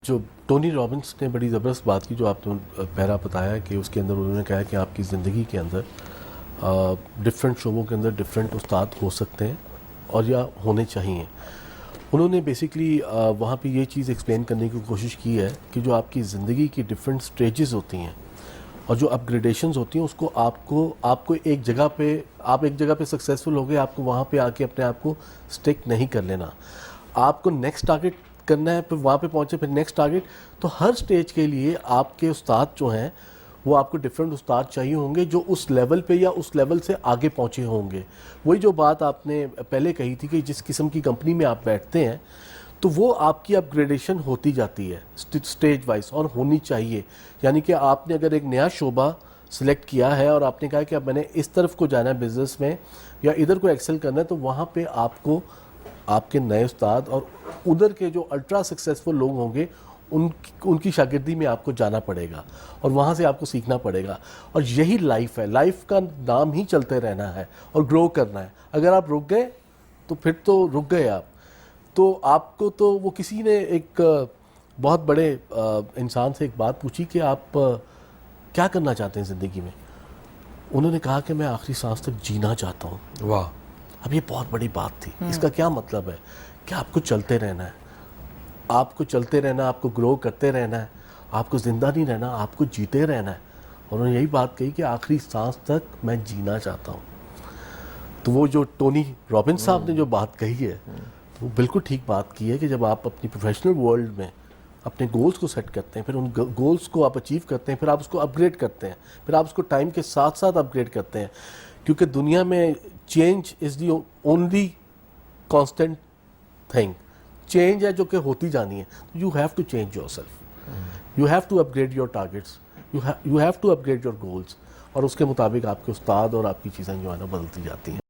جو Tony Robbins نے بڑی زبردست بات کی جو آپ نے پہلا بتایا کہ اس کے اندر انہوں نے کہا کہ آپ کی زندگی کے اندر ڈفرینٹ شعبوں کے اندر ڈفرینٹ استاد ہو سکتے ہیں اور یا ہونے چاہیے. انہوں نے بیسکلی وہاں پہ یہ چیز ایکسپلین کرنے کی کوشش کی ہے کہ جو آپ کی زندگی کی ڈفرینٹ سٹیجز ہوتی ہیں اور جو اپ گریڈیشنز ہوتی ہیں اس کو آپ کو ایک جگہ پہ سکسیزفل ہو گئے, آپ کو وہاں پہ آ کے اپنے آپ کو اسٹک نہیں کر لینا, آپ کو نیکسٹ ٹارگیٹ کرنا ہے, پھر وہاں پہ پہنچے پھر نیکسٹ ٹارگیٹ. تو ہر سٹیج کے لیے آپ کے استاد جو ہیں وہ آپ کو ڈفرینٹ استاد چاہیے ہوں گے جو اس لیول پہ یا اس لیول سے آگے پہنچے ہوں گے. وہی جو بات آپ نے پہلے کہی تھی کہ جس قسم کی کمپنی میں آپ بیٹھتے ہیں تو وہ آپ کی اپ گریڈیشن ہوتی جاتی ہے سٹیج وائز اور ہونی چاہیے. یعنی کہ آپ نے اگر ایک نیا شعبہ سلیکٹ کیا ہے اور آپ نے کہا کہ اب میں نے اس طرف کو جانا ہے بزنس میں یا ادھر کو ایکسل کرنا ہے, تو وہاں پہ آپ کو آپ کے نئے استاد اور ادھر کے جو الٹرا سکسیزفل لوگ ہوں گے ان کی شاگردی میں آپ کو جانا پڑے گا اور وہاں سے آپ کو سیکھنا پڑے گا. اور یہی لائف ہے, لائف کا نام ہی چلتے رہنا ہے اور گرو کرنا ہے. اگر آپ رک گئے تو پھر تو رک گئے آپ. تو آپ کو تو وہ کسی نے ایک بہت بڑے انسان سے ایک بات پوچھی کہ آپ کیا کرنا چاہتے ہیں زندگی میں. انہوں نے کہا کہ میں آخری سانس تک جینا چاہتا ہوں. واہ. اب یہ بہت بڑی بات تھی. اس کا کیا مطلب ہے کہ آپ کو چلتے رہنا ہے, آپ کو چلتے رہنا, آپ کو گرو کرتے رہنا ہے, آپ کو زندہ نہیں رہنا, آپ کو جیتے رہنا ہے. انہوں نے یہی بات کہی کہ آخری سانس تک میں جینا چاہتا ہوں. تو وہ جو ٹونی رابنس صاحب نے جو بات کہی ہے وہ بالکل ٹھیک بات کی ہے کہ جب آپ اپنی پروفیشنل ورلڈ میں اپنے گولز کو سیٹ کرتے ہیں, پھر ان گولز کو آپ اچیو کرتے ہیں, پھر آپ اس کو اپ گریڈ کرتے ہیں, پھر آپ اس کو ٹائم کے ساتھ ساتھ اپ گریڈ کرتے ہیں, کیونکہ دنیا میں change is the only constant thing. Change ہے جو کہ ہوتی جانی ہے. You have to change yourself, you have to upgrade your targets, you have to upgrade your goals, اور اس کے مطابق آپ کے استاد اور آپ کی چیزیں جو ہے نا بدلتی جاتی ہیں.